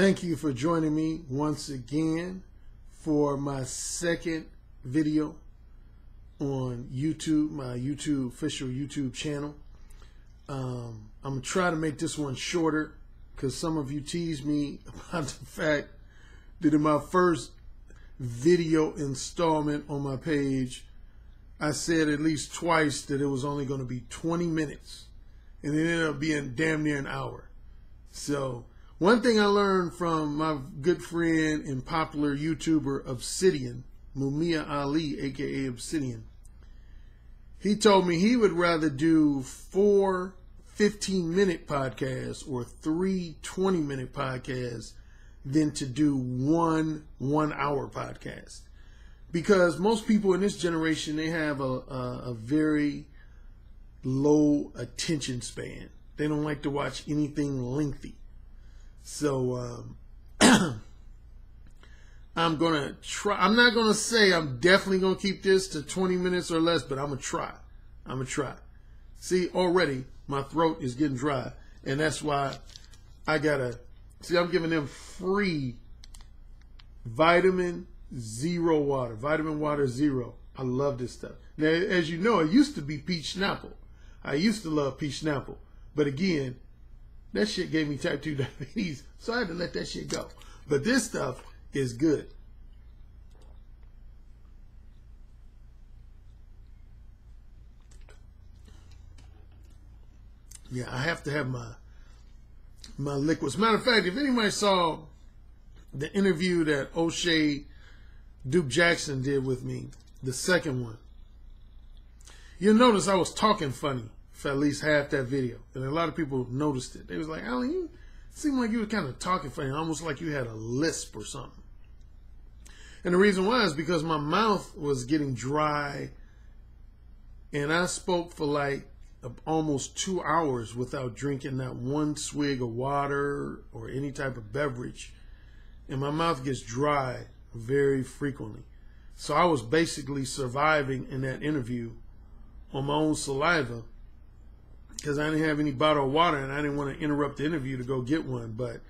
Thank you for joining me once again for my second video on YouTube, my official YouTube channel. I'm going to try to make this one shorter because some of you teased me about the fact that in my first video installment on my page, I said at least twice that it was only going to be 20 minutes, and it ended up being damn near an hour. So one thing I learned from my good friend and popular YouTuber Obsidian, Mumia Ali, aka Obsidian, he told me he would rather do 4 15-minute podcasts or 3 20-minute podcasts than to do one 1-hour podcast. Because most people in this generation, they have a very low attention span. They don't like to watch anything lengthy. So I'm going to try. I'm not going to say I'm definitely going to keep this to 20 minutes or less, but I'm going to try. I'm going to try. See, already my throat is getting dry, and that's why I got to, see, I'm giving them free vitamin zero water, vitamin water zero. I love this stuff. Now, as you know, it used to be peach Snapple. I used to love peach Snapple, but again, that shit gave me type 2 diabetes, so I had to let that shit go. But this stuff is good. Yeah, I have to have my liquids. Matter of fact, if anybody saw the interview that O'Shea Duke Jackson did with me, the second one, you'll notice I was talking funny for at least half that video. And a lot of people noticed it. They was like, Alan, you seemed like you were kind of talking funny, almost like you had a lisp or something. And the reason why is because my mouth was getting dry, and I spoke for like almost 2 hours without drinking not one swig of water or any type of beverage. And my mouth gets dry very frequently. So I was basically surviving in that interview on my own saliva because I didn't have any bottled water and I didn't want to interrupt the interview to go get one. But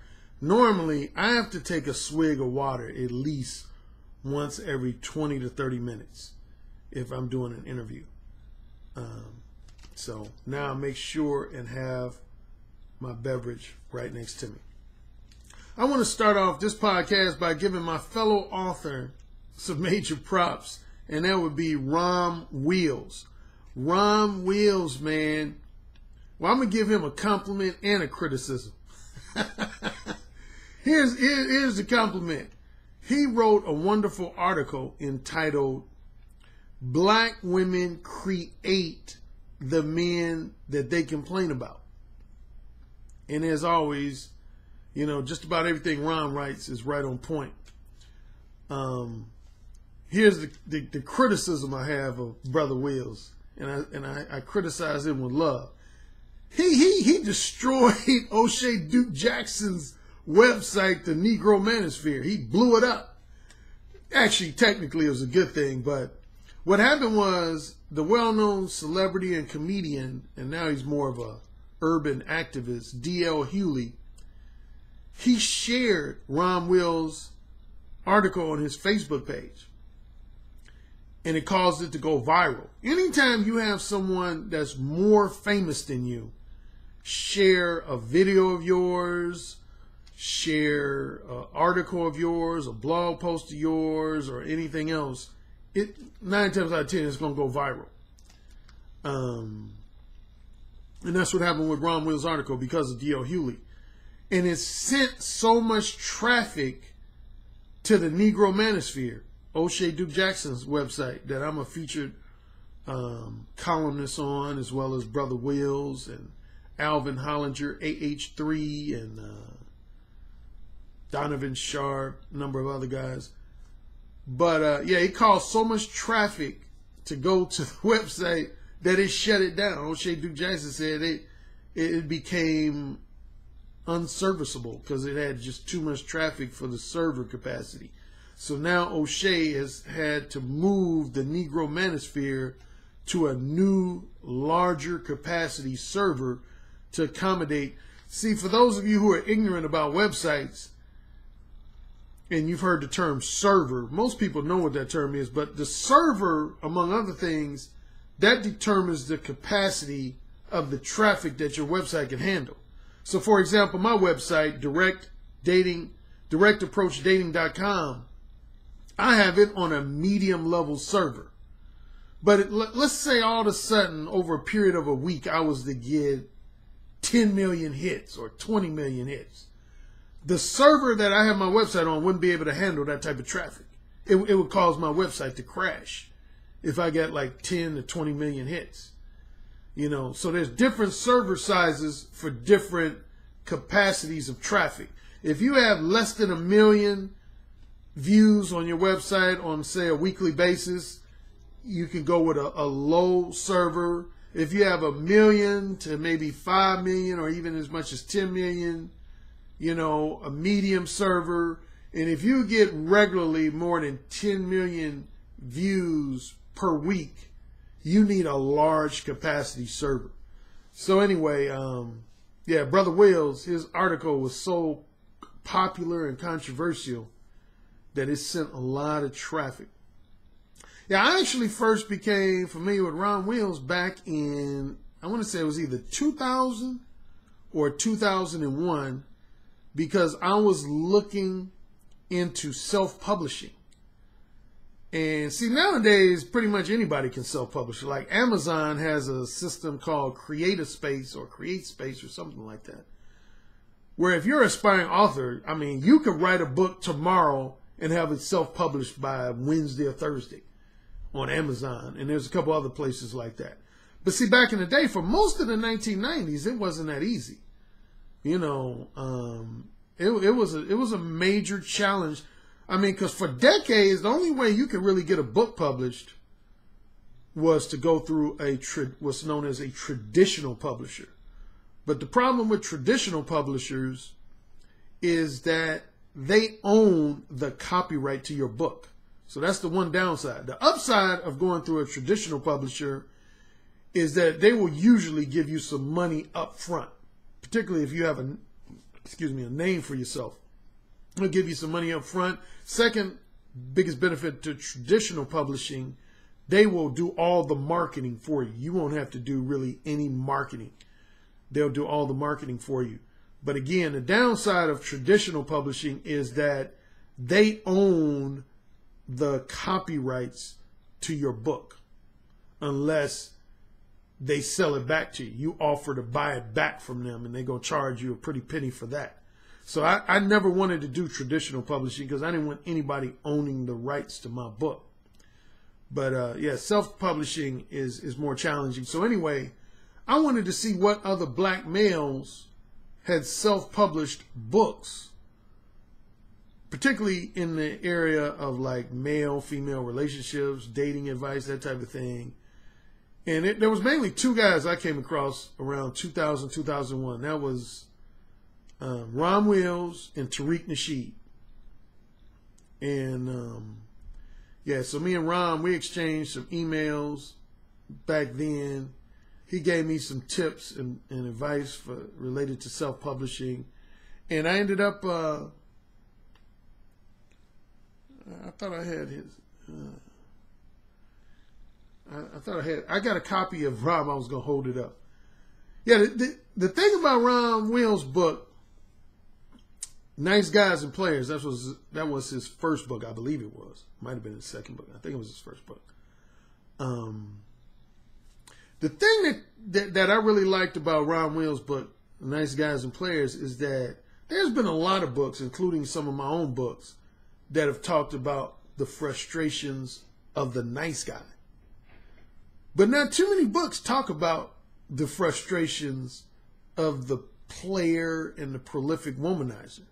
normally I have to take a swig of water at least once every 20 to 30 minutes if I'm doing an interview. So now I make sure and have my beverage right next to me. I want to start off this podcast by giving my fellow author some major props, and that would be Rom Wheels. Rom Wheels, man. Well, I'm going to give him a compliment and a criticism. Here's the compliment. He wrote a wonderful article entitled, "Black Women Create the Men That They Complain About." And as always, you know, just about everything Ron writes is right on point. Here's the criticism I have of Brother Wheels, and I criticize him with love. He destroyed O'Shea Duke Jackson's website, the Negro Manosphere. He blew it up. Actually, technically, it was a good thing, but what happened was the well-known celebrity and comedian, and now he's more of a urban activist, D.L. Hewley, he shared Ron Will's article on his Facebook page, and it caused it to go viral. Anytime you have someone that's more famous than you share a video of yours, share an article of yours, a blog post of yours, or anything else, 9 times out of 10 it's going to go viral. And that's what happened with Ron Will's article because of D.L. Hewley. And it sent so much traffic to the Negro Manosphere, O'Shea Duke Jackson's website, that I'm a featured columnist on, as well as Brother Wills and Alvin Hollinger, AH3, and Donovan Sharp, a number of other guys. But yeah, it caused so much traffic to go to the website that it shut it down. O'Shea Duke Jackson said it became unserviceable because it had just too much traffic for the server capacity. So now O'Shea has had to move the Negro Manosphere to a new, larger capacity server to accommodate. See, for those of you who are ignorant about websites, and you've heard the term server. Most people know what that term is, but the server, among other things, that determines the capacity of the traffic that your website can handle. So for example, my website, directapproachdating.com, I have it on a medium level server. But let's say all of a sudden, over a period of a week, I was to get 10 million hits or 20 million hits. The server that I have my website on wouldn't be able to handle that type of traffic. It would cause my website to crash if I get like 10 to 20 million hits. You know, so there's different server sizes for different capacities of traffic. If you have less than 1 million views on your website on, say, a weekly basis, you can go with a low server. If you have 1 million to maybe 5 million or even as much as 10 million, you know, a medium server. And if you get regularly more than 10 million views per week, you need a large capacity server. So anyway, yeah, Brother Wills, his article was so popular and controversial that it sent a lot of traffic. Yeah, I actually first became familiar with Ron Wills back in, I want to say it was either 2000 or 2001, because I was looking into self-publishing. And see, nowadays, pretty much anybody can self-publish. Like Amazon has a system called CreateSpace or CreateSpace or something like that, where if you're an aspiring author, I mean, you could write a book tomorrow and have it self-published by Wednesday or Thursday on Amazon. And there's a couple other places like that. But see, back in the day, for most of the 1990s, it wasn't that easy. You know, it was a major challenge. I mean, because for decades, the only way you could really get a book published was to go through what's known as a traditional publisher. But the problem with traditional publishers is that they own the copyright to your book. So that's the one downside. The upside of going through a traditional publisher is that they will usually give you some money up front, particularly if you have a name for yourself. They'll give you some money up front. Second biggest benefit to traditional publishing, they will do all the marketing for you. You won't have to do really any marketing. They'll do all the marketing for you. But again, the downside of traditional publishing is that they own the copyrights to your book unless they sell it back to you. You offer to buy it back from them and they're going to charge you a pretty penny for that. So I never wanted to do traditional publishing because I didn't want anybody owning the rights to my book. But yeah, self-publishing is more challenging. So anyway, I wanted to see what other black males had self-published books, particularly in the area of like male-female relationships, dating advice, that type of thing. And there was mainly two guys I came across around 2000, 2001. That was Ron Wills and Tariq Nasheed. And yeah, so me and Ron, we exchanged some emails back then. He gave me some tips and advice related to self-publishing. And I ended up, I thought I had his, I got a copy of Ron. I was going to hold it up. Yeah, the thing about Ron Wills' book, Nice Guys and Players, that was his first book. I believe it was. Might have been his second book. I think it was his first book. The thing that I really liked about Ron Wills' book, Nice Guys and Players, is that there's been a lot of books, including some of my own books, that have talked about the frustrations of the nice guy. But not too many books talk about the frustrations of the player and the prolific womanizer.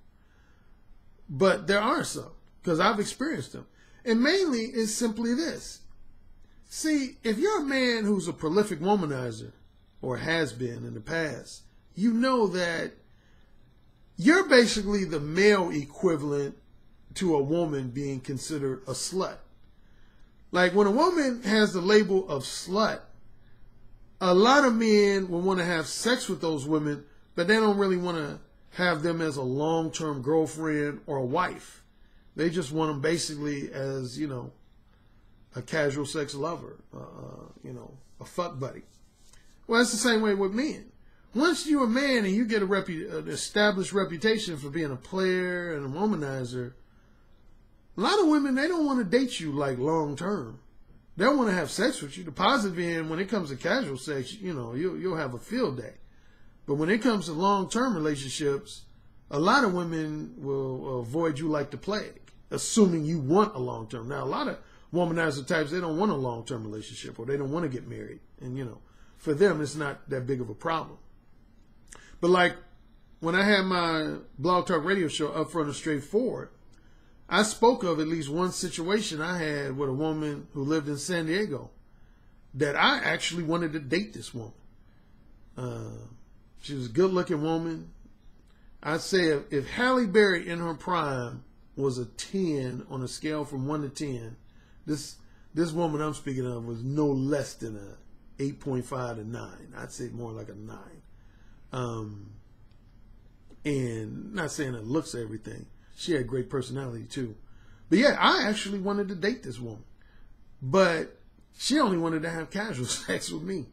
But there are some, because I've experienced them. And mainly it's simply this. See, if you're a man who's a prolific womanizer, or has been in the past, you know that you're basically the male equivalent to a woman being considered a slut. Like when a woman has the label of slut, a lot of men will want to have sex with those women, but they don't really want to have them as a long-term girlfriend or a wife. They just want them basically as, you know, a casual sex lover, you know, a fuck buddy. Well, it's the same way with men. Once you're a man and you get an established reputation for being a player and a womanizer, a lot of women, they don't want to date you like long term. They want to have sex with you. The positive end, when it comes to casual sex, you know, you'll have a field day. But when it comes to long-term relationships, a lot of women will avoid you like the plague, assuming you want a long-term. Now, a lot of womanizer types, they don't want a long-term relationship, or they don't want to get married. And, you know, for them, it's not that big of a problem. But like when I had my Blog Talk Radio show, Upfront and Straightforward, I spoke of at least one situation I had with a woman who lived in San Diego that I actually wanted to date this woman. She was a good-looking woman. I'd say if Halle Berry in her prime was a 10 on a scale from 1 to 10, this woman I'm speaking of was no less than a 8.5 to 9. I'd say more like a 9. And not saying that looks everything. She had great personality too. But yeah, I actually wanted to date this woman. But she only wanted to have casual sex with me.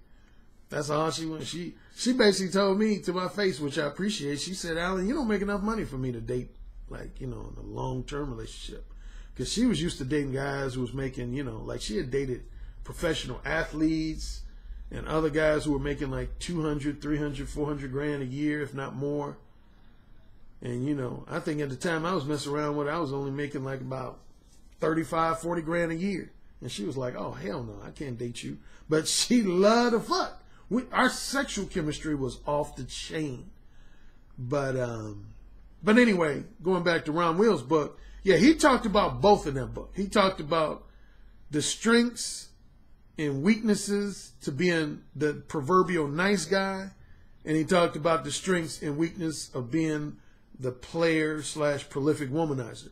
That's all she wanted. She basically told me to my face, which I appreciate. She said, Alan, you don't make enough money for me to date, like, you know, in a long-term relationship. Because she was used to dating guys who was making, you know, like she had dated professional athletes and other guys who were making like 200, 300, 400 grand a year, if not more. And, you know, I think at the time I was messing around with her, I was only making like about 35, 40 grand a year. And she was like, oh, hell no, I can't date you. But she loved to fuck. Our sexual chemistry was off the chain. But anyway, going back to Ron Will's book, yeah, he talked about both in that book. He talked about the strengths and weaknesses to being the proverbial nice guy. And he talked about the strengths and weakness of being the player / prolific womanizer.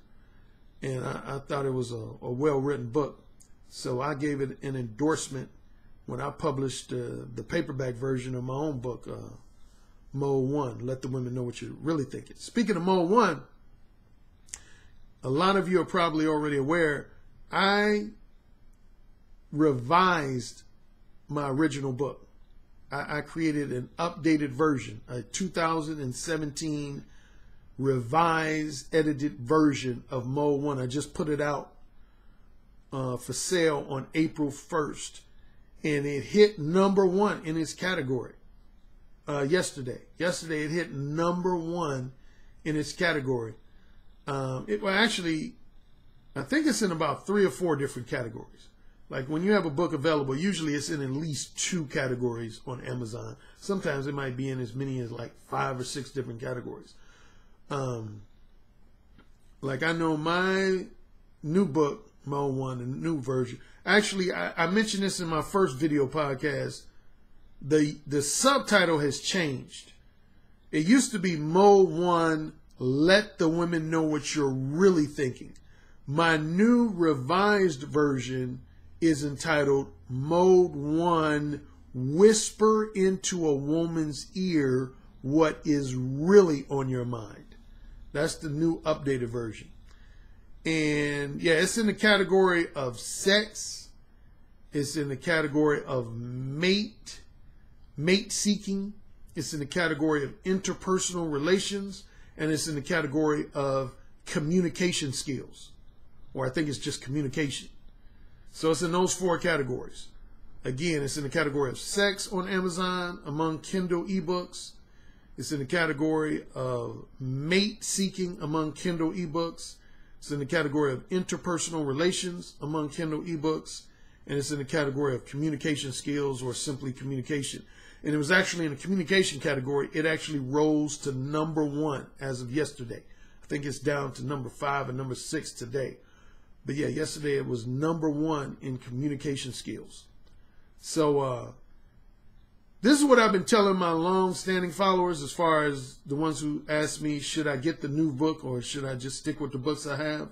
And I thought it was a well-written book. So I gave it an endorsement when I published the paperback version of my own book, Mode 1, Let the Women Know What You're Really Thinking. Speaking of Mode 1, a lot of you are probably already aware, I revised my original book. I created an updated version, a 2017 revised, edited version of Mode 1. I just put it out for sale on April 1st. And it hit #1 in its category yesterday. Yesterday it hit #1 in its category. Well, actually, I think it's in about 3 or 4 different categories. Like when you have a book available, usually it's in at least 2 categories on Amazon. Sometimes it might be in as many as like 5 or 6 different categories. Like I know my new book, Mode 1, the new version. Actually, I mentioned this in my first video podcast. The subtitle has changed. It used to be Mode 1, Let the Women Know What You're Really Thinking. My new revised version is entitled Mode 1, Whisper into a Woman's Ear What Is Really on Your Mind. That's the new updated version. And yeah, it's in the category of sex. It's in the category of mate seeking. It's in the category of interpersonal relations. And it's in the category of communication skills. Or I think it's just communication. So it's in those 4 categories. Again, it's in the category of sex on Amazon among Kindle ebooks. It's in the category of mate seeking among Kindle ebooks. It's in the category of interpersonal relations among Kindle ebooks. And it's in the category of communication skills or simply communication. And it was actually in the communication category. It actually rose to #1 as of yesterday. I think it's down to #5 and #6 today. But yeah, yesterday it was #1 in communication skills. So this is what I've been telling my long-standing followers, as far as the ones who ask me, should I get the new book or should I just stick with the books I have?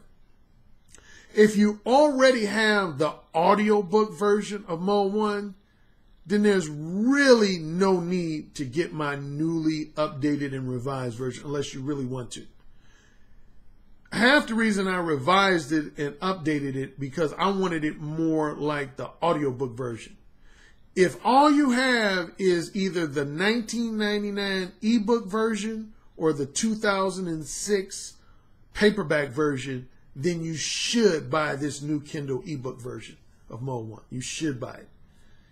If you already have the audiobook version of Mode 1, then there's really no need to get my newly updated and revised version unless you really want to. half the reason I revised it and updated it because I wanted it more like the audiobook version. If all you have is either the 1999 ebook version or the 2006 paperback version, then you should buy this new Kindle ebook version of Mode 1. You should buy it.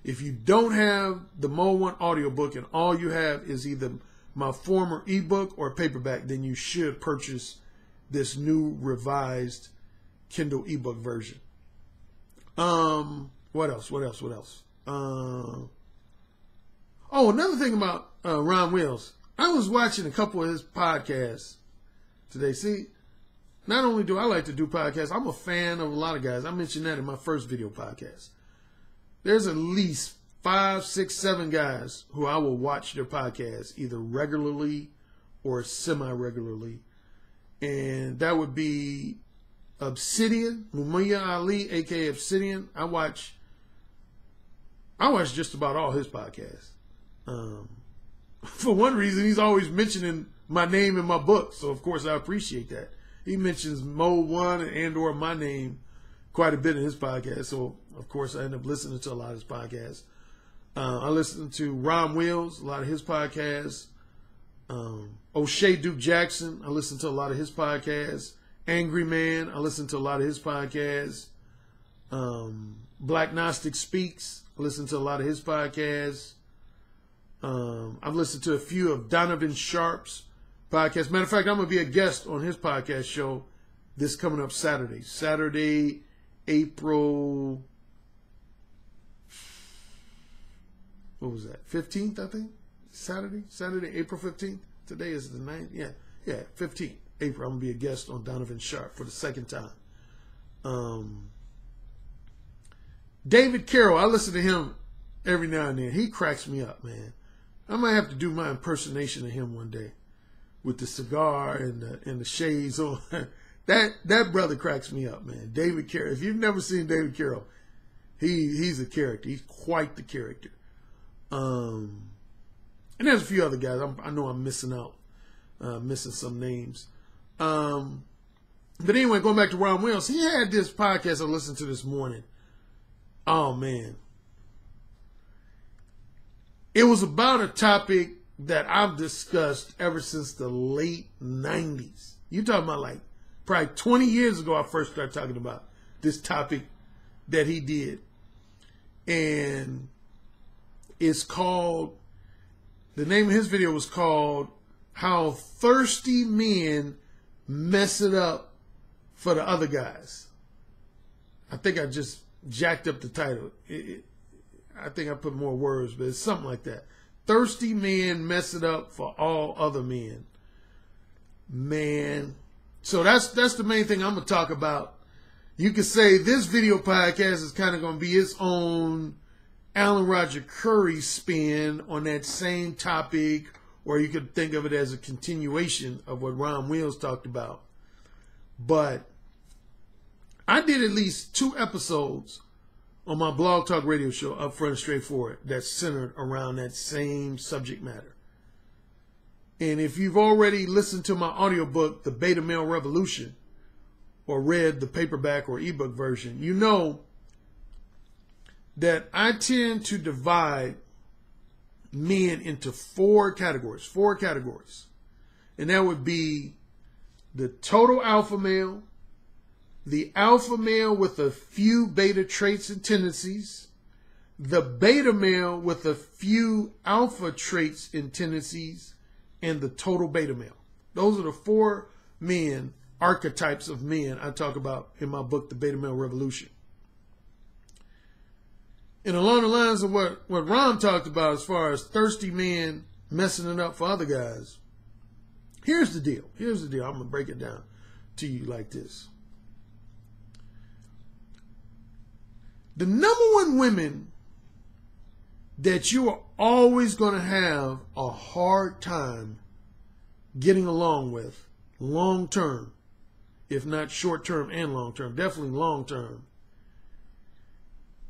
If you don't have the Mode 1 audiobook and all you have is either my former ebook or paperback, then you should purchase this new revised Kindle ebook version. What else? Oh, another thing about Ron Wills. I was watching a couple of his podcasts today. See, not only do I like to do podcasts, I'm a fan of a lot of guys. I mentioned that in my first video podcast. There's at least 5, 6, 7 guys who I will watch their podcasts either regularly or semi-regularly. And that would be Obsidian, Mumia Ali, aka Obsidian. I watch just about all his podcasts. For one reason, he's always mentioning my name in my book. So, of course, I appreciate that. He mentions Mode 1 and or my name quite a bit in his podcast. So, of course, I end up listening to a lot of his podcasts. I listen to Ron Wills, a lot of his podcasts. O'Shea Duke Jackson, I listen to a lot of his podcasts. Angry Man, I listen to a lot of his podcasts. Black Gnostic Speaks, I listen to a lot of his podcasts. I've listened to a few of Donovan Sharp's podcasts. Matter of fact, I'm going to be a guest on his podcast show this coming up Saturday. Saturday, April, what was that? 15th, I think? Saturday, April 15th. Today is the 9th. Yeah, 15th April. I'm going to be a guest on Donovan Sharp for the second time. David Carroll, I listen to him every now and then. He cracks me up, man. I might have to do my impersonation of him one day with the cigar and the shades on. That brother cracks me up, man. David Carroll. If you've never seen David Carroll, he's a character. He's quite the character. And there's a few other guys. I know I'm missing out, missing some names. But anyway, going back to Ron Wills, he had this podcast I listened to this morning. Oh, man. It was about a topic that I've discussed ever since the late 90s. You're talking about like probably 20 years ago I first started talking about this topic that he did. And it's called, the name of his video was called How Thirsty Men Mess It Up for the Other Guys. I think I just jacked up the title. I think I put more words, but it's something like that. Thirsty men mess it up for all other men. Man. So that's the main thing I'm going to talk about. You could say this video podcast is kind of going to be its own Alan Roger Currie spin on that same topic, or you could think of it as a continuation of what Ron Wills talked about. But I did at least 2 episodes on my Blog Talk Radio show, Upfront and Straightforward, that's centered around that same subject matter. And if you've already listened to my audiobook, The Beta Male Revolution, or read the paperback or ebook version, you know that I tend to divide men into 4 categories. And that would be the total alpha male, the alpha male with a few beta traits and tendencies, the beta male with a few alpha traits and tendencies, and the total beta male. Those are the 4 men, archetypes of men I talk about in my book, The Beta Male Revolution. And along the lines of what Ron talked about as far as thirsty men messing it up for other guys, here's the deal. I'm going to break it down to you like this. The number one women that you are always going to have a hard time getting along with long term, if not short term and long term, definitely long term.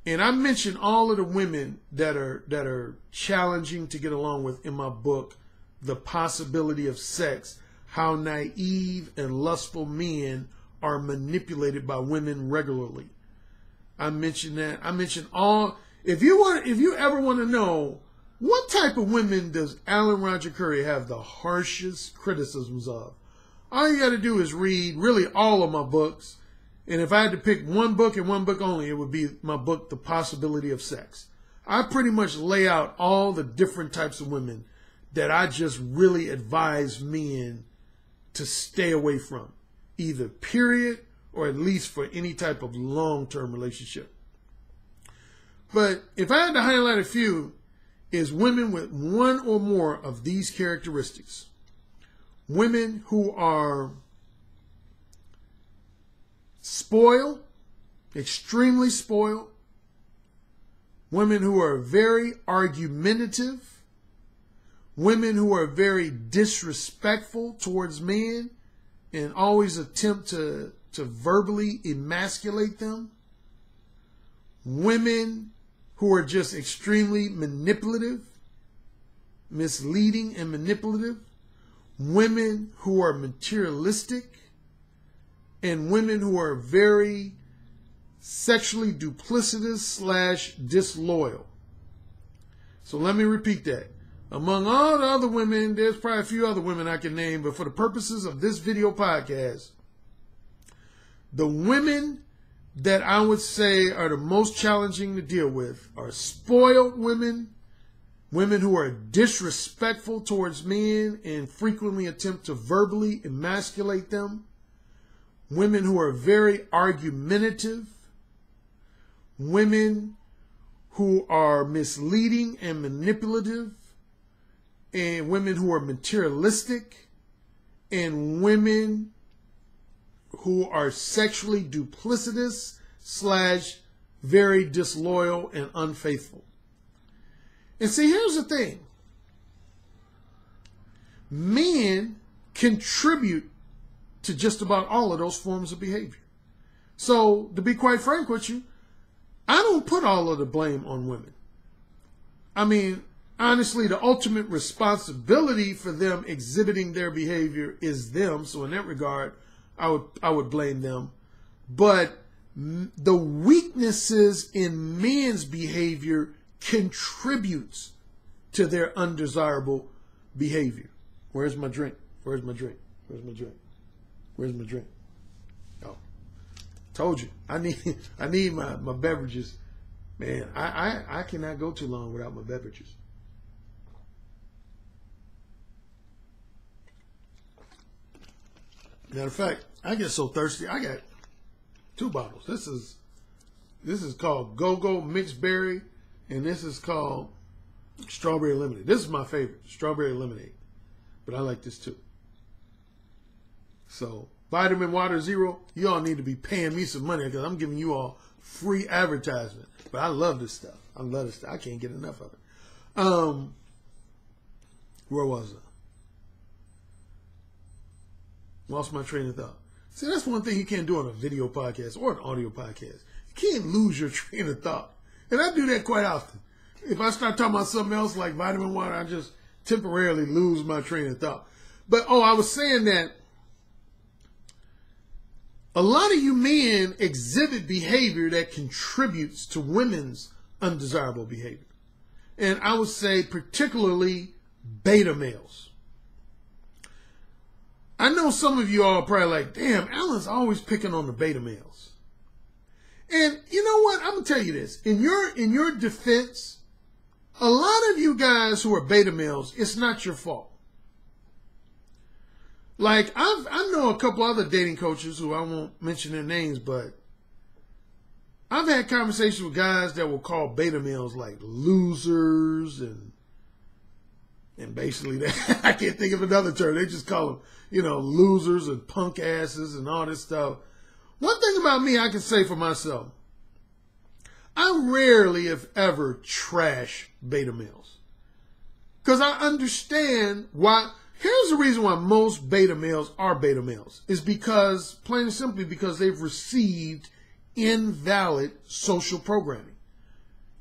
And I mentioned all of the women that are challenging to get along with in my book, The Possibility of Sex, how naive and lustful men are manipulated by women regularly. I mentioned that. I mentioned all. If you ever want to know what type of women does Alan Roger Currie have the harshest criticisms of, all you got to do is read really all of my books. And if I had to pick one book and one book only, it would be my book, The Possibility of Sex. I pretty much lay out all the different types of women that I just really advise men to stay away from, either period or at least for any type of long-term relationship. But if I had to highlight a few, is women with one or more of these characteristics. Women who are spoiled, extremely spoiled. Women who are very argumentative. Women who are very disrespectful towards men and always attempt to verbally emasculate them. Women who are just extremely manipulative, misleading and manipulative. Women who are materialistic, and women who are very sexually duplicitous / disloyal. So let me repeat that. Among all the other women, there's probably a few other women I can name, but for the purposes of this video podcast, the women that I would say are the most challenging to deal with are spoiled women, women who are disrespectful towards men and frequently attempt to verbally emasculate them, women who are very argumentative, women who are misleading and manipulative, and women who are materialistic, and women who are sexually duplicitous / very disloyal and unfaithful. And see, here's the thing. Men contribute to just about all of those forms of behavior. So, to be quite frank with you, I don't put all of the blame on women. I mean, honestly, the ultimate responsibility for them exhibiting their behavior is them. So in that regard, I would blame them. But the weaknesses in men's behavior contributes to their undesirable behavior. Where's my drink? Where's my drink? Where's my drink? Where's my drink? Oh, told you. I need my beverages. Man, I cannot go too long without my beverages. Matter of fact, I get so thirsty. I got 2 bottles. This is called Go-Go Mixed Berry, and this is called Strawberry Lemonade. This is my favorite, Strawberry Lemonade, but I like this too. So, Vitamin Water Zero, you all need to be paying me some money because I'm giving you all free advertisement. But I love this stuff. I love this stuff. I can't get enough of it. Where was I? Lost my train of thought. See, that's one thing you can't do on a video podcast or an audio podcast. You can't lose your train of thought. And I do that quite often. If I start talking about something else like vitamin water, I just temporarily lose my train of thought. But, I was saying that a lot of you men exhibit behavior that contributes to women's undesirable behavior. And I would say particularly beta males. I know some of you all are probably like, damn, Alan's always picking on the beta males. And you know what? I'm going to tell you this. In your defense, a lot of you guys who are beta males, it's not your fault. Like, I know a couple other dating coaches who I won't mention their names, but I've had conversations with guys that will call beta males like losers and basically I can't think of another term. They just call them, losers and punk asses and all this stuff. One thing about me I can say for myself, I rarely, if ever, trash beta males. Because I understand why. Here's the reason why most beta males are beta males. Is because, plain and simply, because they've received invalid social programming.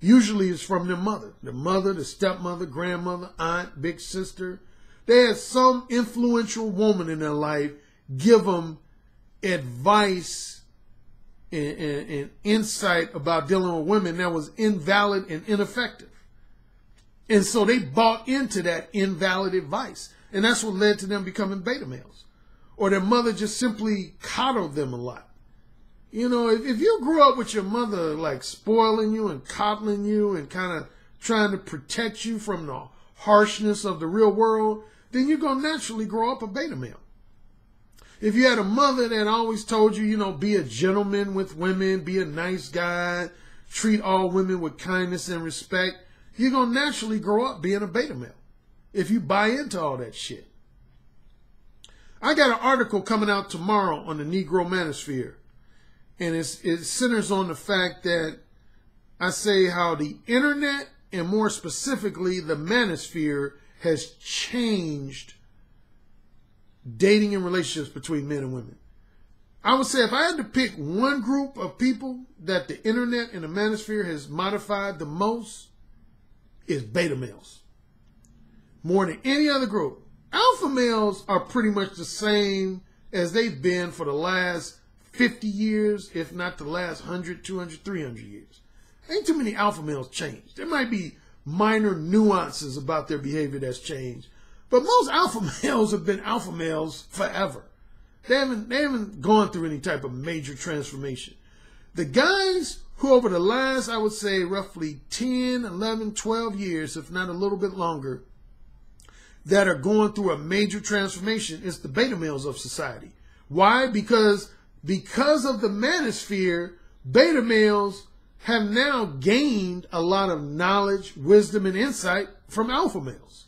Usually it's from their mother, the stepmother, grandmother, aunt, big sister. They had some influential woman in their life give them advice and insight about dealing with women that was invalid and ineffective. And so they bought into that invalid advice. And that's what led to them becoming beta males. Or their mother just simply coddled them a lot. You know, if you grew up with your mother like spoiling you and coddling you and kind of trying to protect you from the harshness of the real world, then you're going to naturally grow up a beta male. If you had a mother that always told you, you know, be a gentleman with women, be a nice guy, treat all women with kindness and respect, you're going to naturally grow up being a beta male if you buy into all that shit. I got an article coming out tomorrow on the Negro Manosphere, and it centers on the fact that I say how the internet, and more specifically the manosphere, has changed dating and relationships between men and women. I would say if I had to pick one group of people that the internet and the manosphere has modified the most, it's beta males. More than any other group. Alpha males are pretty much the same as they've been for the last 50 years, if not the last 100, 200, 300 years. Ain't too many alpha males changed. There might be minor nuances about their behavior that's changed. But most alpha males have been alpha males forever. They haven't gone through any type of major transformation. The guys who over the last, I would say, roughly 10, 11, 12 years, if not a little bit longer, that are going through a major transformation is the beta males of society. Why? Because of the manosphere, beta males have now gained a lot of knowledge, wisdom, and insight from alpha males.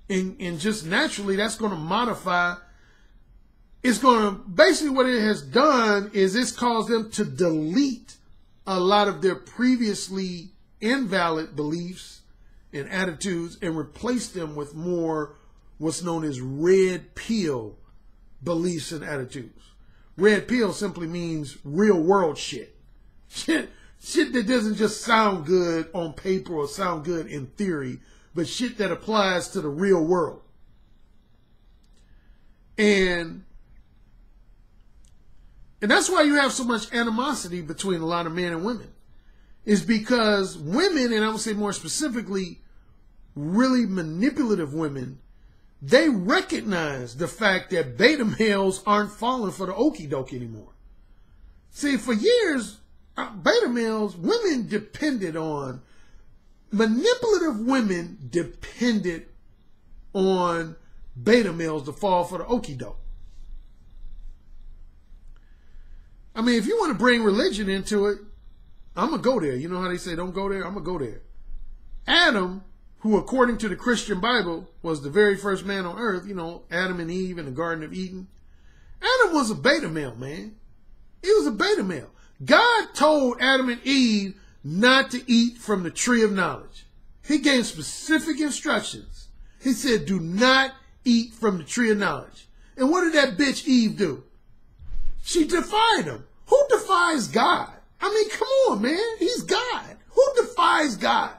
And just naturally, that's going to modify. It's going to, basically what it has done is it's caused them to delete a lot of their previously invalid beliefs and attitudes and replace them with more what's known as red pill beliefs and attitudes. Red pill simply means real world shit. Shit that doesn't just sound good on paper or sound good in theory, but shit that applies to the real world. And that's why you have so much animosity between a lot of men and women. Is because women, and I would say more specifically, really manipulative women, they recognize the fact that beta males aren't falling for the okie doke anymore. See, for years, beta males, women depended on, manipulative women depended on beta males to fall for the okie doke. I mean, if you want to bring religion into it, I'm going to go there. You know how they say don't go there? I'm going to go there. Adam, who according to the Christian Bible was the very first man on earth, you know, Adam and Eve in the Garden of Eden. Adam was a beta male, man. He was a beta male. God told Adam and Eve not to eat from the tree of knowledge. He gave specific instructions. He said, do not eat from the tree of knowledge. And what did that bitch Eve do? She defied him. Who defies God? I mean, come on, man. He's God. Who defies God?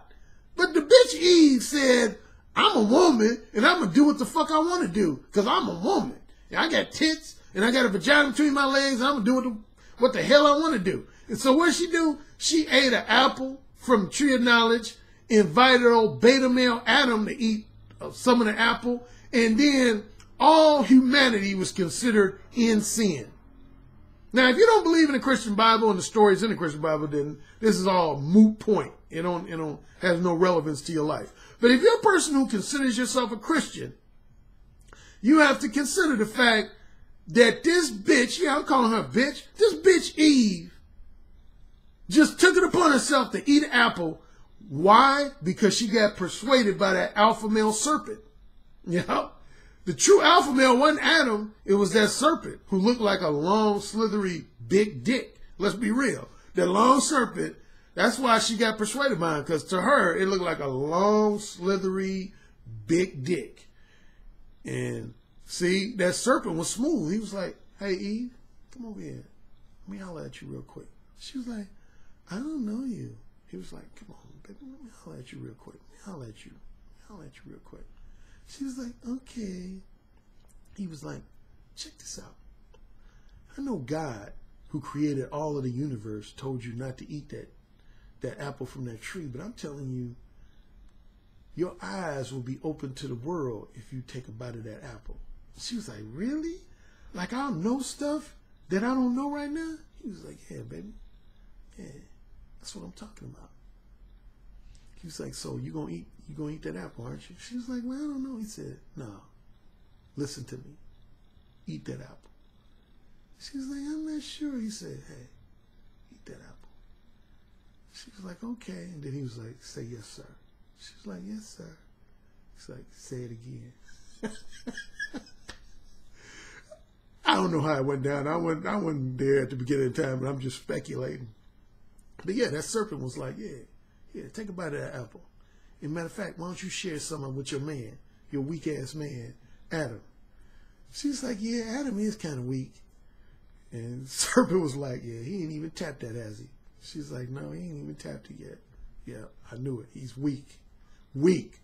But the bitch Eve said, I'm a woman and I'm going to do what the fuck I want to do because I'm a woman. And I got tits and I got a vagina between my legs and I'm going to do what the hell I want to do. And so what she do? She ate an apple from the tree of knowledge, invited old beta male Adam to eat some of the apple, and then all humanity was considered in sin. Now, if you don't believe in the Christian Bible and the stories in the Christian Bible, then this is all a moot point. It has no relevance to your life. But if you're a person who considers yourself a Christian, you have to consider the fact that this bitch, yeah, I'm calling her a bitch, this bitch Eve just took it upon herself to eat an apple. Why? Because she got persuaded by that alpha male serpent. You know? The true alpha male wasn't Adam, it was that serpent who looked like a long, slithery, big dick. Let's be real. That long serpent, that's why she got persuaded by him, because to her, it looked like a long, slithery, big dick. And see, that serpent was smooth. He was like, hey, Eve, come over here. Let me holler at you real quick. She was like, I don't know you. He was like, come on, baby, let me holler at you real quick. Let me holler at you. Let me holler at you real quick. She was like, okay. He was like, check this out. I know God, who created all of the universe, told you not to eat that apple from that tree, but I'm telling you, your eyes will be open to the world if you take a bite of that apple. She was like, really? Like I'll know stuff that I don't know right now? He was like, yeah, baby. Yeah, that's what I'm talking about. He was like, so you gonna eat that apple, aren't you? She was like, well, I don't know. He said, no, listen to me. Eat that apple. She was like, I'm not sure. He said, hey, eat that apple. She was like, okay. And then he was like, say yes, sir. She was like, yes, sir. He's like, say it again. I don't know how it went down. I wasn't there at the beginning of the time, but I'm just speculating. But yeah, that serpent was like, yeah, take a bite of that apple. As a matter of fact, why don't you share some with your man, your weak-ass man, Adam? She's like, yeah, Adam is kind of weak. And the serpent was like, yeah, he ain't even tapped that, has he? She's like, no, he ain't even tapped it yet. Yeah, I knew it. He's weak. Weak.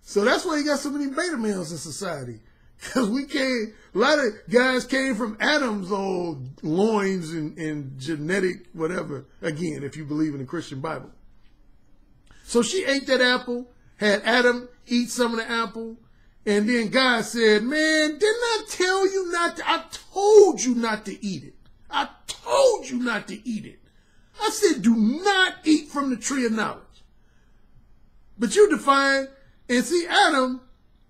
So that's why you got so many beta males in society. Because a lot of guys came from Adam's old loins and genetic whatever, again, if you believe in the Christian Bible. So she ate that apple, had Adam eat some of the apple, and then God said, man, didn't I tell you not to? I told you not to eat it. I told you not to eat it. I said, do not eat from the tree of knowledge. But you defiant, and see, Adam,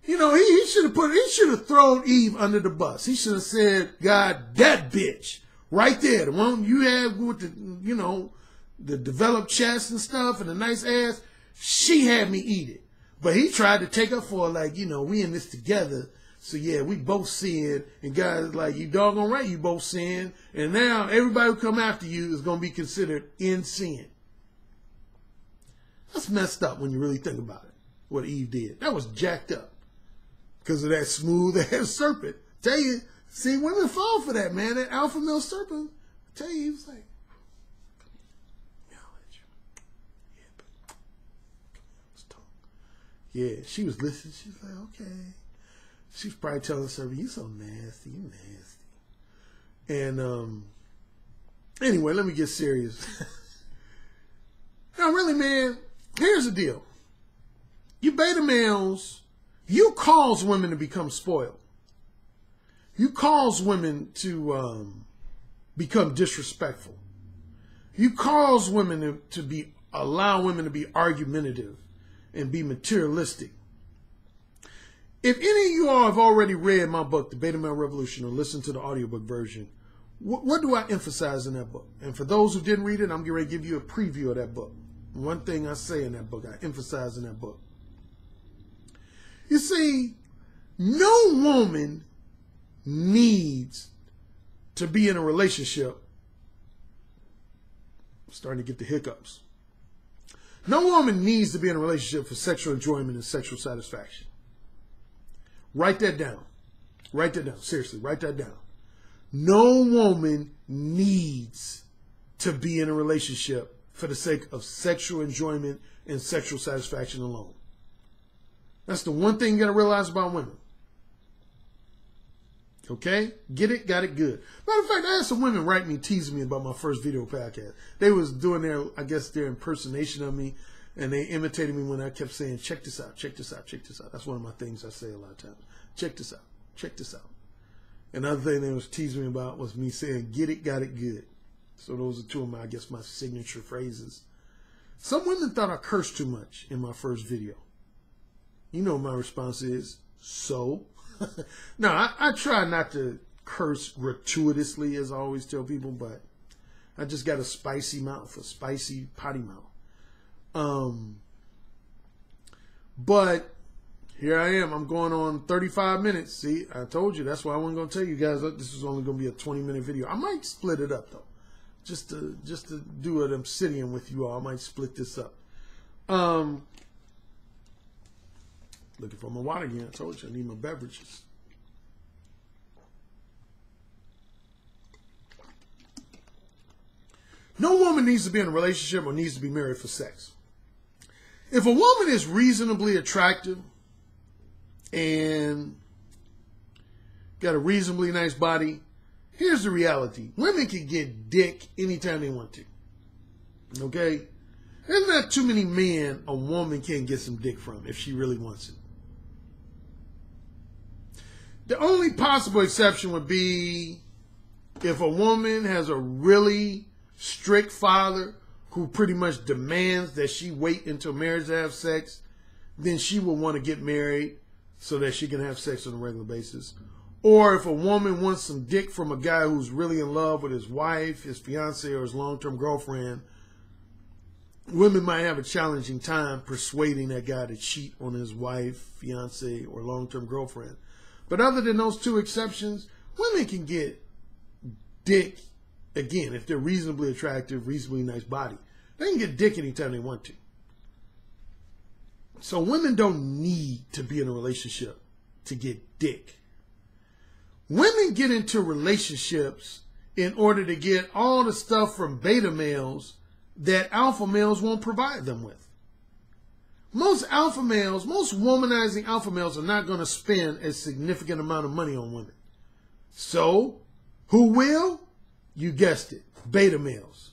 you know, he should have thrown Eve under the bus. He should have said, God, that bitch right there, the one you have with the, you know, the developed chest and stuff and the nice ass, she had me eat it. But he tried to take her for like, you know, we in this together. So yeah, we both sin. And God's like, you doggone right, you both sin. And now everybody who come after you is going to be considered in sin. That's messed up when you really think about it, what Eve did. That was jacked up because of that smooth-ass serpent. Tell you, see, women fall for that, man. That alpha male serpent, I tell you, he was like, yeah, she was listening. She was like, okay. She was probably telling the servant, you so nasty, you nasty. And anyway, let me get serious. Now, really, man, here's the deal. You beta males, you cause women to become spoiled. You cause women to become disrespectful. You cause women to allow women to be argumentative and be materialistic. If any of you all have already read my book, The Beta Male Revolution, or listened to the audiobook version, what do I emphasize in that book? And for those who didn't read it, I'm getting ready to give you a preview of that book. One thing I say in that book, I emphasize in that book. You see, no woman needs to be in a relationship. I'm starting to get the hiccups. No woman needs to be in a relationship for sexual enjoyment and sexual satisfaction. Write that down. Write that down. Seriously, write that down. No woman needs to be in a relationship for the sake of sexual enjoyment and sexual satisfaction alone. That's the one thing you got to realize about women. Okay? Get it? Got it? Good. Matter of fact, I had some women write me, teasing me about my first video podcast. They was doing their impersonation of me, and they imitated me when I kept saying, check this out, check this out, check this out. That's one of my things I say a lot of times. Check this out, check this out. Another thing they was teasing me about was me saying, get it, got it, good. So those are two of my, I guess, my signature phrases. Some women thought I cursed too much in my first video. You know my response is, so? No, I try not to curse gratuitously, as I always tell people, but I just got a spicy mouth, a spicy potty mouth. But here I am. I'm going on 35 minutes. See, I told you. That's why I wasn't going to tell you guys that this was only going to be a 20-minute video. I might split it up, though. Just to do an obsidian with you all. I might split this up. Looking for my water again. I told you I need my beverages. No woman needs to be in a relationship or needs to be married for sex. If a woman is reasonably attractive and got a reasonably nice body. Here's the reality. Women can get dick anytime they want to. Okay? There's not too many men a woman can't get some dick from if she really wants it. The only possible exception would be if a woman has a really strict father who pretty much demands that she wait until marriage to have sex, then she will want to get married so that she can have sex on a regular basis. Or if a woman wants some dick from a guy who's really in love with his wife, his fiance, or his long-term girlfriend, women might have a challenging time persuading that guy to cheat on his wife, fiance, or long-term girlfriend. But other than those two exceptions, women can get dick, again, if they're reasonably attractive, reasonably nice body. They can get dick anytime they want to. So women don't need to be in a relationship to get dick. Women get into relationships in order to get all the stuff from beta males that alpha males won't provide them with. Most alpha males, most womanizing alpha males are not going to spend a significant amount of money on women. So, who will? You guessed it, beta males.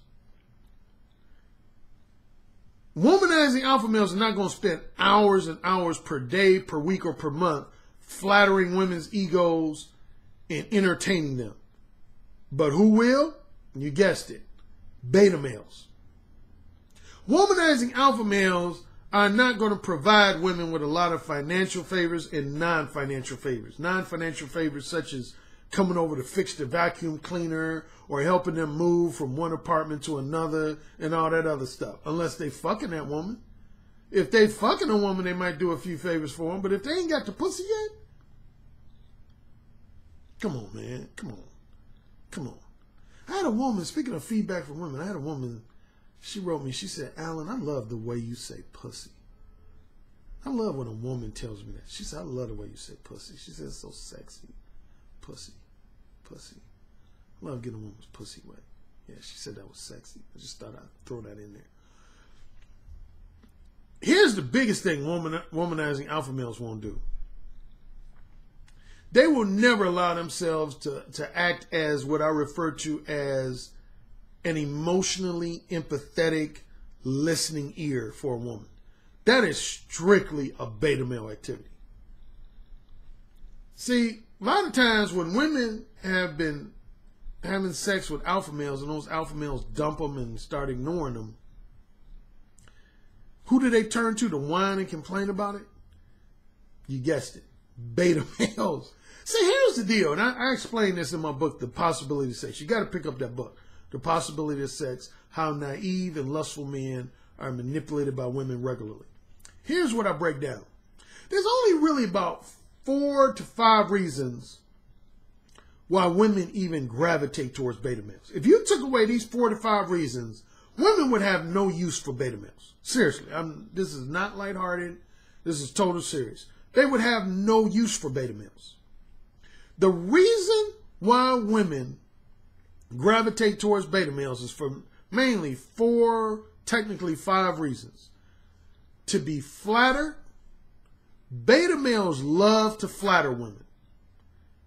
Womanizing alpha males are not going to spend hours and hours per day, per week, or per month flattering women's egos and entertaining them. But who will? You guessed it, beta males. Womanizing alpha males are not going to provide women with a lot of financial favors and non-financial favors. Non-financial favors such as coming over to fix the vacuum cleaner or helping them move from one apartment to another and all that other stuff. Unless they fucking that woman. If they fucking a woman, they might do a few favors for them. But if they ain't got the pussy yet, come on, man. Come on. Come on. I had a woman, speaking of feedback from women, I had a woman, she wrote me, she said, Alan, I love the way you say pussy. I love when a woman tells me that. She said, I love the way you say pussy. She said, it's so sexy. Pussy. Pussy. I love getting a woman's pussy wet. Yeah, she said that was sexy. I just thought I'd throw that in there. Here's the biggest thing womanizing alpha males won't do. They will never allow themselves to act as what I refer to as an emotionally empathetic listening ear for a woman. That is strictly a beta male activity. See, a lot of times when women have been having sex with alpha males and those alpha males dump them and start ignoring them, who do they turn to whine and complain about it? You guessed it, beta males. See, here's the deal, and I explain this in my book, The Possibility of Sex. You got to pick up that book, The Possibility of Sex, How Naive and Lustful Men Are Manipulated by Women Regularly. Here's what I break down. There's only really about 4 to 5 reasons why women even gravitate towards beta males. If you took away these 4 to 5 reasons, women would have no use for beta males. Seriously, this is not lighthearted. This is total serious. They would have no use for beta males. The reason why women gravitate towards beta males is for mainly 4, technically 5 reasons. To be flattered. Beta males love to flatter women.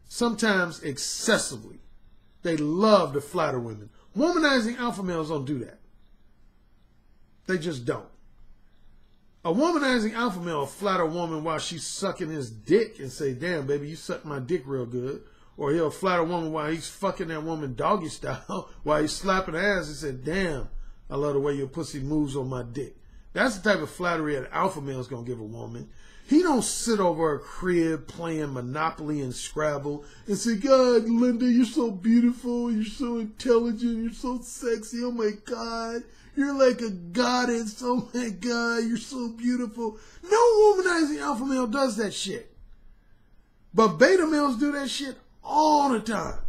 Sometimes excessively. They love to flatter women. Womanizing alpha males don't do that. They just don't. A womanizing alpha male will flatter a woman while she's sucking his dick and say, damn, baby, you suck my dick real good. Or he'll flatter a woman while he's fucking that woman doggy style, while he's slapping her ass and say, damn, I love the way your pussy moves on my dick. That's the type of flattery an alpha male is going to give a woman. He don't sit over a crib playing Monopoly and Scrabble and say, God, Linda, you're so beautiful, you're so intelligent, you're so sexy, oh my God. You're like a goddess. Oh my God, you're so beautiful. No womanizing alpha male does that shit. But beta males do that shit all the time.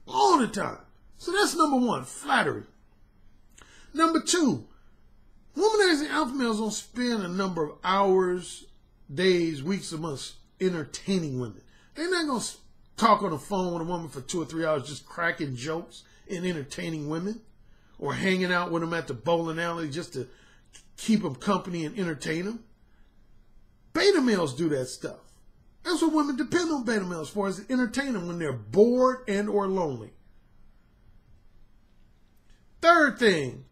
All the time. So that's number 1, flattery. Number 2, womanizing alpha males don't spend a number of hours, days, weeks, or months entertaining women. They're not going to talk on the phone with a woman for 2 or 3 hours just cracking jokes and entertaining women. Or hanging out with them at the bowling alley just to keep them company and entertain them. Beta males do that stuff. That's what women depend on beta males for, is to entertain them when they're bored and or lonely. Third thing,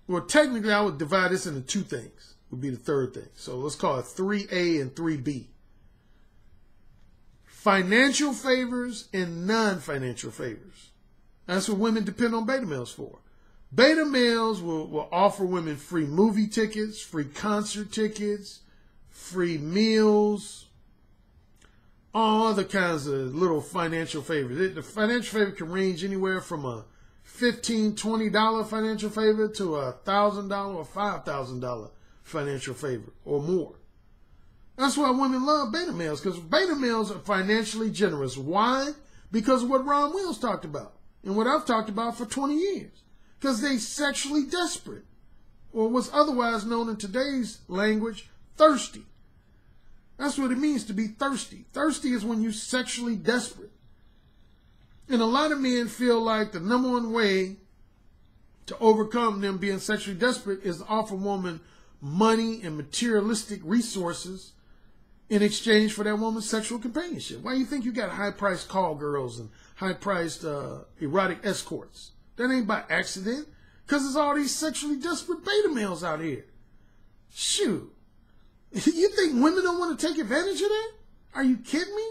well, technically I would divide this into two things, would be the third thing. So let's call it 3A and 3B. Financial favors and non-financial favors. That's what women depend on beta males for. Beta males will offer women free movie tickets, free concert tickets, free meals, all other kinds of little financial favors. The financial favor can range anywhere from a $15, $20 financial favor to a $1,000 or $5,000 financial favor or more. That's why women love beta males, because beta males are financially generous. Why? Because of what Ron Wills talked about and what I've talked about for 20 years. Because they sexually desperate, or what's otherwise known in today's language, thirsty. That's what it means to be thirsty. Thirsty is when you're sexually desperate. And a lot of men feel like the number one way to overcome them being sexually desperate is to offer a woman money and materialistic resources in exchange for that woman's sexual companionship. Why do you think you got high-priced call girls and high-priced erotic escorts? That ain't by accident, because there's all these sexually desperate beta males out here. Shoot. You think women don't want to take advantage of that? Are you kidding me?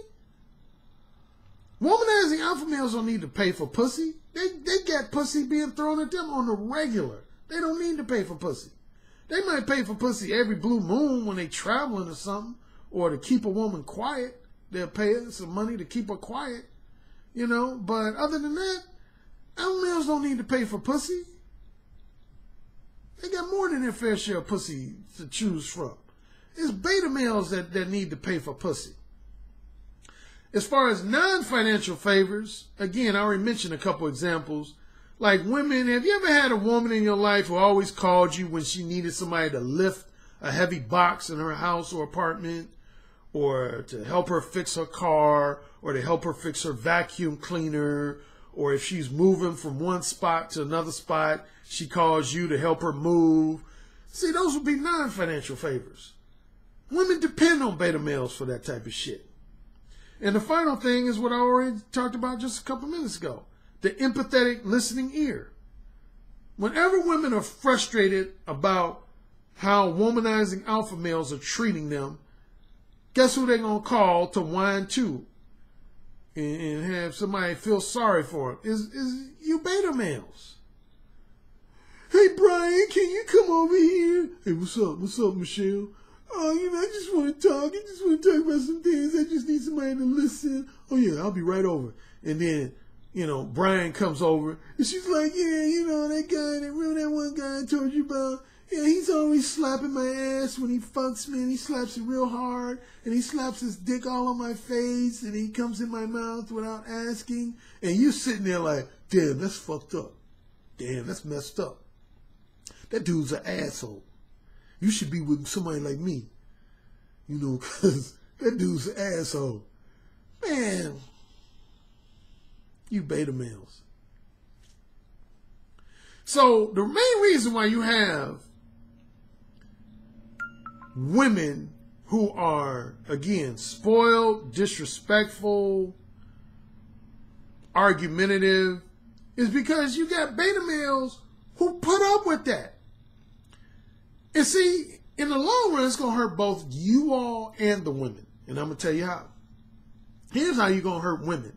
Womanizing alpha males don't need to pay for pussy. They got pussy being thrown at them on the regular. They don't need to pay for pussy. They might pay for pussy every blue moon when they traveling or something, or to keep a woman quiet. They'll pay her some money to keep her quiet, you know. But other than that, alpha males don't need to pay for pussy. They got more than their fair share of pussy to choose from. It's beta males that need to pay for pussy. As far as non-financial favors, again, I already mentioned a couple examples. Like women, have you ever had a woman in your life who always called you when she needed somebody to lift a heavy box in her house or apartment, or to help her fix her car, or to help her fix her vacuum cleaner, or if she's moving from one spot to another spot, she calls you to help her move? See, those would be non-financial favors. Women depend on beta males for that type of shit. And the final thing is what I already talked about just a couple minutes ago. The empathetic listening ear. Whenever women are frustrated about how womanizing alpha males are treating them, guess who they're going to call to whine to and have somebody feel sorry for them? Is you beta males. Hey, Brian, can you come over here? Hey, what's up? What's up, Michelle? Oh, I just want to talk. I just want to talk about some things. I just need somebody to listen. Oh, yeah, I'll be right over. And then, Brian comes over. And she's like, yeah, that guy, remember that one guy I told you about? Yeah, he's always slapping my ass when he fucks me, and he slaps it real hard. And he slaps his dick all on my face, and he comes in my mouth without asking. And you sitting there like, damn, that's fucked up. Damn, that's messed up. That dude's an asshole. You should be with somebody like me, because that dude's an asshole. Man, you beta males. So the main reason why you have women who are, again, spoiled, disrespectful, argumentative, is because you got beta males who put up with that. And see, in the long run, it's going to hurt both you all and the women. And I'm going to tell you how. Here's how you're going to hurt women.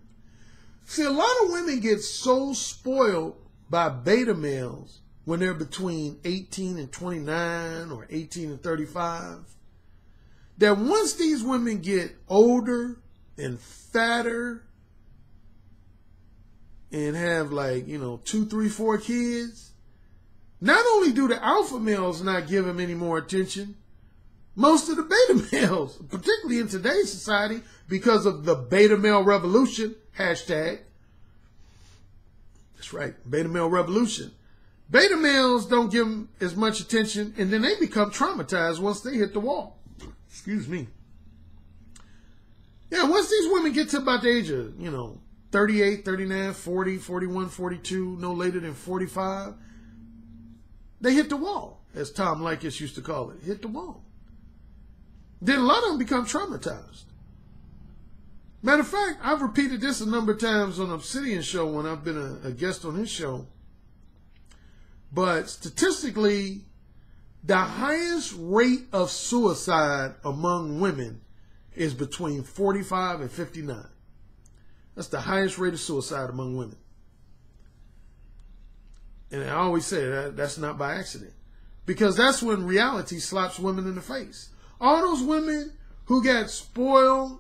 See, a lot of women get so spoiled by beta males when they're between 18 and 29 or 18 and 35 that once these women get older and fatter and have 2, 3, 4 kids, not only do the alpha males not give them any more attention, most of the beta males, particularly in today's society, because of the beta male revolution, hashtag. That's right, beta male revolution. Beta males don't give them as much attention, and then they become traumatized once they hit the wall. Excuse me. Yeah, once these women get to about the age of, 38, 39, 40, 41, 42, no later than 45, they hit the wall, as Tom Likas used to call it. Hit the wall. then a lot of them become traumatized. Matter of fact, I've repeated this a number of times on Obsidian Show when I've been a guest on his show. But statistically, the highest rate of suicide among women is between 45 and 59. That's the highest rate of suicide among women. And I always say that's not by accident. Because that's when reality slaps women in the face. All those women who got spoiled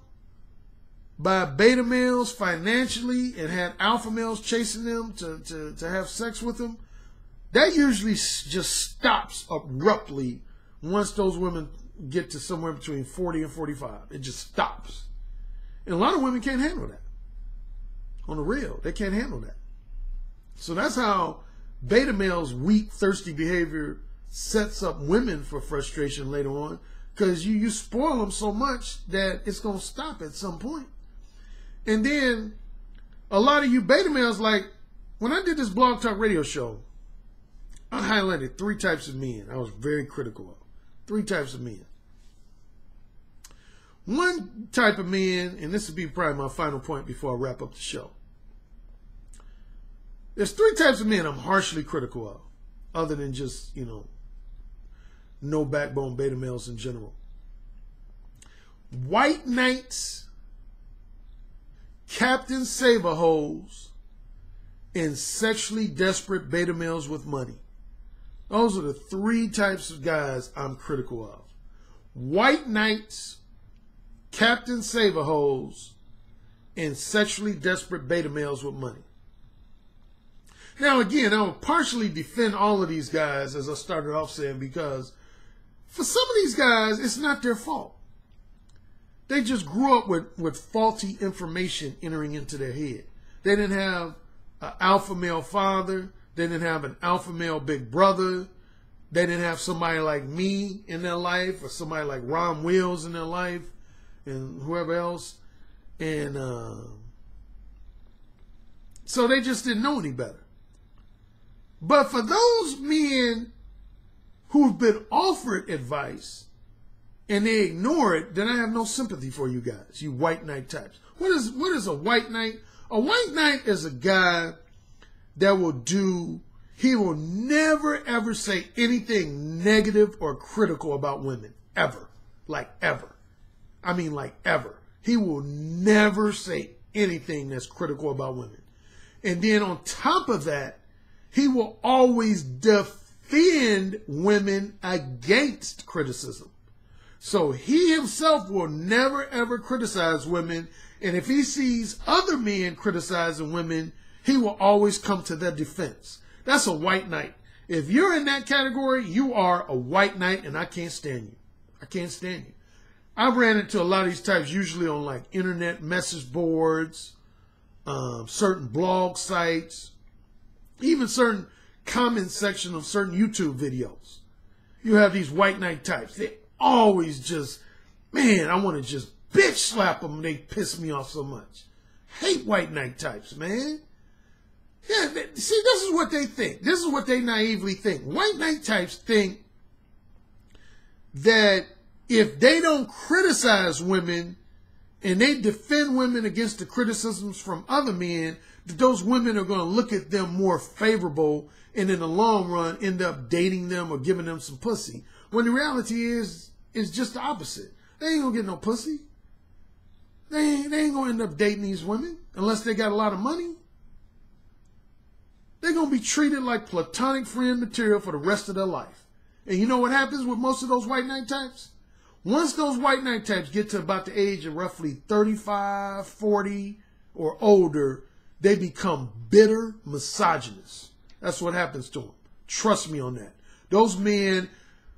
by beta males financially and had alpha males chasing them to have sex with them, that usually just stops abruptly once those women get to somewhere between 40 and 45. It just stops. And a lot of women can't handle that. On the real, they can't handle that. So that's how beta males' weak, thirsty behavior sets up women for frustration later on, because you spoil them so much that it's going to stop at some point. And then a lot of you beta males, like when I did this Blog Talk Radio show, I highlighted 3 types of men I was very critical of. 3 types of men. One type of men, and this will be probably my final point before I wrap up the show. There's 3 types of men I'm harshly critical of, other than just, no backbone beta males in general. White knights, Captain Save-A-Hoes, and sexually desperate beta males with money. Those are the 3 types of guys I'm critical of. White knights, Captain Save-A-Hoes, and sexually desperate beta males with money. Now again, I will partially defend all of these guys, as I started off saying, because for some of these guys, it's not their fault. They just grew up with faulty information entering into their head. They didn't have an alpha male father. They didn't have an alpha male big brother. They didn't have somebody like me in their life, or somebody like Ron Wills in their life, and whoever else. And so they just didn't know any better. But for those men who've been offered advice and they ignore it, then I have no sympathy for you guys, you white knight types. What is a white knight? A white knight is a guy that he will never ever say anything negative or critical about women. Ever. Like ever. I mean like ever. He will never say anything that's critical about women. And then on top of that, he will always defend women against criticism. So he himself will never ever criticize women. And if he sees other men criticizing women, he will always come to their defense. That's a white knight. If you're in that category, you are a white knight, and I can't stand you. I can't stand you. I've ran into a lot of these types usually on like internet message boards, certain blog sites, even certain comment section of certain YouTube videos. You have these white knight types. They always just, man, I want to just bitch slap them. They piss me off so much. Hate white knight types, man. Yeah, see, this is what they think. This is what they naively think. White knight types think that if they don't criticize women and they defend women against the criticisms from other men, that those women are going to look at them more favorable and in the long run end up dating them or giving them some pussy. When the reality is just the opposite. They ain't going to get no pussy. They ain't going to end up dating these women unless they got a lot of money. They're going to be treated like platonic friend material for the rest of their life. And you know what happens with most of those white knight types? Once those white knight types get to about the age of roughly 35, 40, or older, they become bitter misogynists. That's what happens to them. Trust me on that. Those men,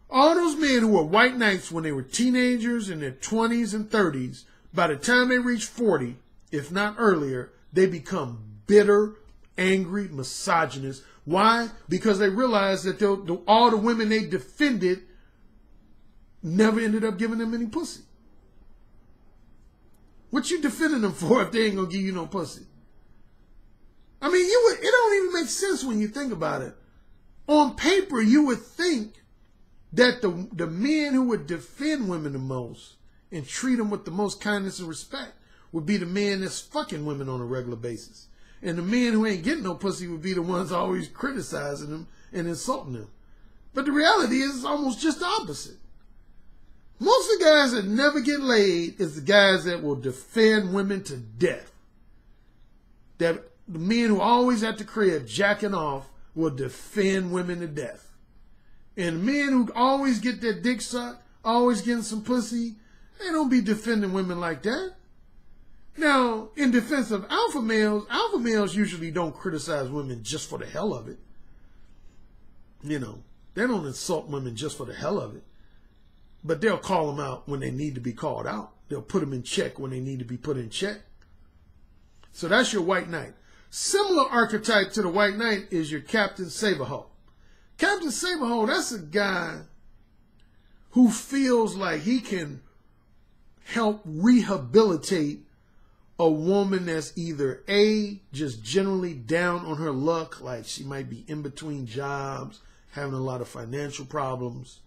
all those men who were white knights when they were teenagers in their 20s and 30s, by the time they reach 40, if not earlier, they become bitter, angry misogynists. Why? Because they realize that all the women they defended never ended up giving them any pussy. What you defending them for if they ain't gonna give you no pussy? I mean, it don't even make sense when you think about it. On paper, you would think that the men who would defend women the most and treat them with the most kindness and respect would be the men that's fucking women on a regular basis. And the men who ain't getting no pussy would be the ones always criticizing them and insulting them. But the reality is it's almost just the opposite. Most of the guys that never get laid is the guys that will defend women to death. That the men who always at the crib jacking off will defend women to death. And men who always get their dick sucked, always getting some pussy, they don't be defending women like that. Now, in defense of alpha males usually don't criticize women just for the hell of it. You know, they don't insult women just for the hell of it. But they'll call them out when they need to be called out. They'll put them in check when they need to be put in check. So that's your white knight. Similar archetype to the white knight is your Captain Saberhole. Captain Saberhole, that's a guy who feels like he can help rehabilitate a woman that's either A, just generally down on her luck, like she might be in between jobs, having a lot of financial problems.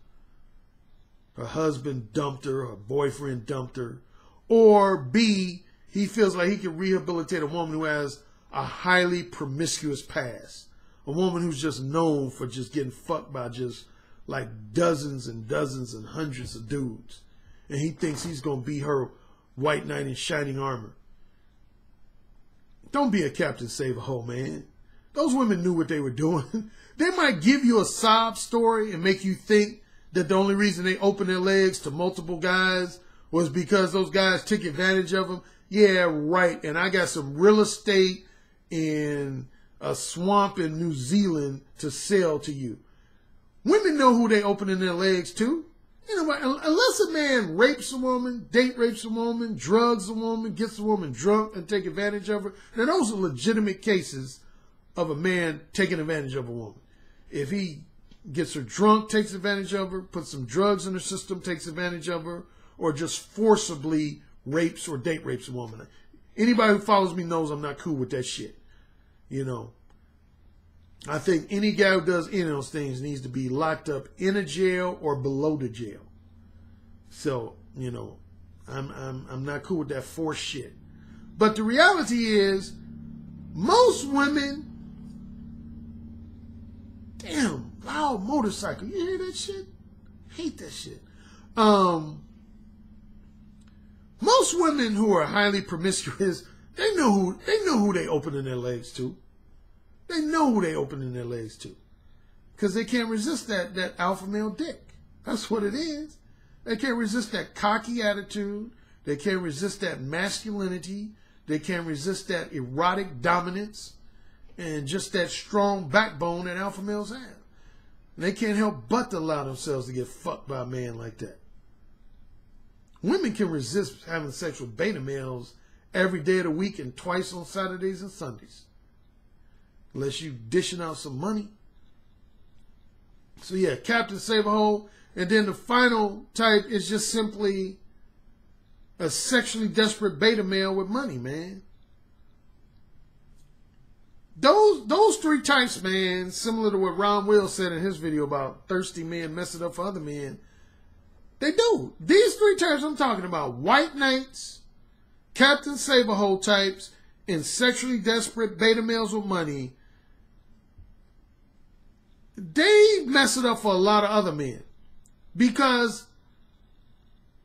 Her husband dumped her, her boyfriend dumped her. Or B, he feels like he can rehabilitate a woman who has a highly promiscuous past. A woman who's just known for just getting fucked by just like dozens and dozens and hundreds of dudes. And he thinks he's going to be her white knight in shining armor. Don't be a Captain Saberhole, man. Those women knew what they were doing. They might give you a sob story and make you think that the only reason they opened their legs to multiple guys was because those guys took advantage of them. Yeah, right. And I got some real estate in a swamp in New Zealand to sell to you. Women know who they opening their legs to. You know, unless a man rapes a woman, date rapes a woman, drugs a woman, gets a woman drunk and take advantage of her. Now, those are legitimate cases of a man taking advantage of a woman. If he gets her drunk, takes advantage of her, puts some drugs in her system, takes advantage of her, or just forcibly rapes or date rapes a woman. Anybody who follows me knows I'm not cool with that shit. You know, I think any guy who does any of those things needs to be locked up in a jail or below the jail. So, you know, I'm not cool with that forced shit. But the reality is, most women, damn, loud motorcycle. You hear that shit? Hate that shit. Most women who are highly promiscuous, they know who they opening their legs to. They know who they opening their legs to. Because they can't resist that alpha male dick. That's what it is. They can't resist that cocky attitude. They can't resist that masculinity. They can't resist that erotic dominance and just that strong backbone that alpha males have. And they can't help but to allow themselves to get fucked by a man like that. Women can resist having sex with beta males every day of the week and twice on Saturdays and Sundays. Unless you dishing out some money. So yeah, Captain Saberhole. And then the final type is just simply a sexually desperate beta male with money, man. Those three types, man, similar to what Ron Will said in his video about thirsty men messing up for other men, they do. These three types I'm talking about, white knights, Captain Saberhole types, and sexually desperate beta males with money, they mess it up for a lot of other men. Because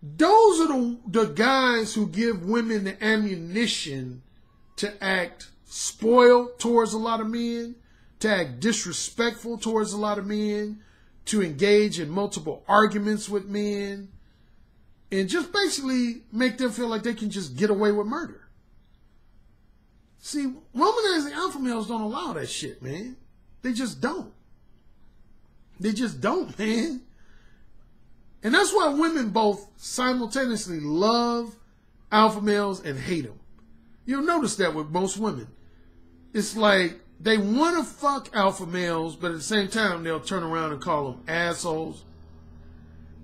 those are the guys who give women the ammunition to act spoiled towards a lot of men, to act disrespectful towards a lot of men, to engage in multiple arguments with men, and just basically make them feel like they can just get away with murder. See, womanizing alpha males don't allow that shit, man. They just don't. They just don't, man. And that's why women both simultaneously love alpha males and hate them. You'll notice that with most women. It's like they want to fuck alpha males, but at the same time, they'll turn around and call them assholes.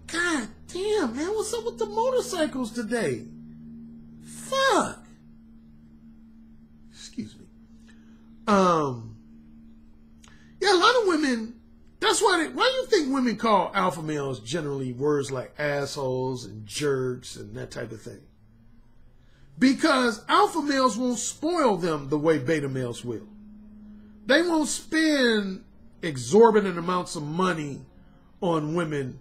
God damn, man, what's up with the motorcycles today? Fuck. Excuse me. Yeah, a lot of women That's why why do you think women call alpha males generally words like assholes and jerks and that type of thing? Because alpha males won't spoil them the way beta males will. They won't spend exorbitant amounts of money on women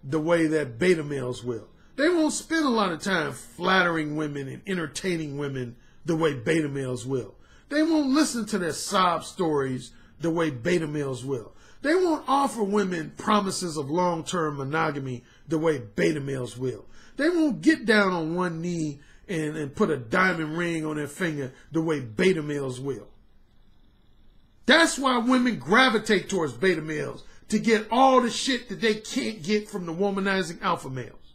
the way that beta males will. They won't spend a lot of time flattering women and entertaining women the way beta males will. They won't listen to their sob stories the way beta males will. They won't offer women promises of long-term monogamy the way beta males will. They won't get down on one knee and put a diamond ring on their finger the way beta males will. That's why women gravitate towards beta males, to get all the shit that they can't get from the womanizing alpha males.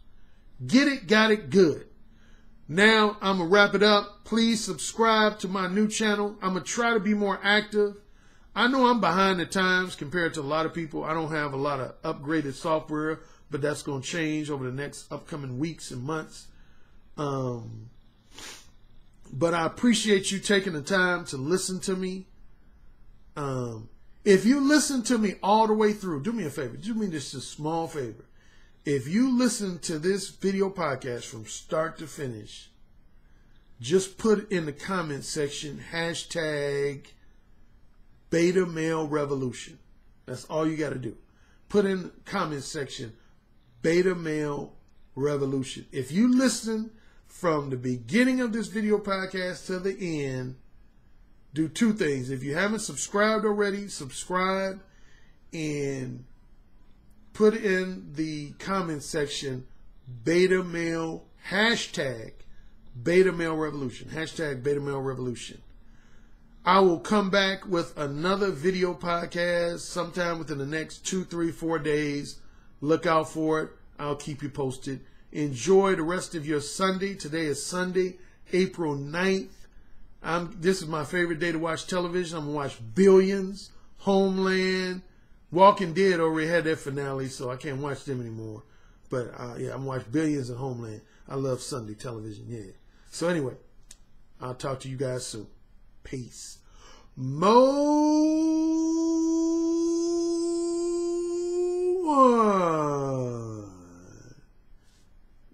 Get it, got it, good. Now, I'm going to wrap it up. Please subscribe to my new channel. I'm going to try to be more active. I know I'm behind the times compared to a lot of people. I don't have a lot of upgraded software, but that's going to change over the next upcoming weeks and months. But I appreciate you taking the time to listen to me. If you listen to me all the way through, do me a favor. Do me just a small favor. If you listen to this video podcast from start to finish, just put in the comment section hashtag Beta Male Revolution. That's all you got to do. Put in the comment section Beta Male Revolution. If you listen from the beginning of this video podcast to the end, do two things. If you haven't subscribed already, subscribe and put in the comment section Beta Male, hashtag Beta Male Revolution, hashtag Beta Male Revolution. I will come back with another video podcast sometime within the next 2, 3, 4 days. Look out for it. I'll keep you posted. Enjoy the rest of your Sunday. Today is Sunday, April 9th. This is my favorite day to watch television. I'm going to watch Billions, Homeland. Walking Dead already had their finale, so I can't watch them anymore. But yeah, I'm going to watch Billions and Homeland. I love Sunday television, yeah. So anyway, I'll talk to you guys soon. Peace.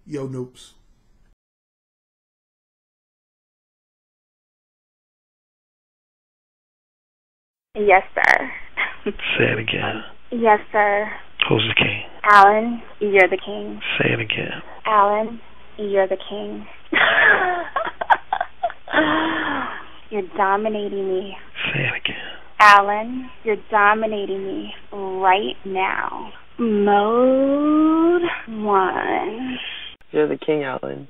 Yo, noobs. Yes, sir. Say it again. Yes, sir. Who's the king? Alan, you're the king. Say it again. Alan, you're the king. You're dominating me. Say it again. Alan, you're dominating me right now. Mode 1. You're the king, Alan.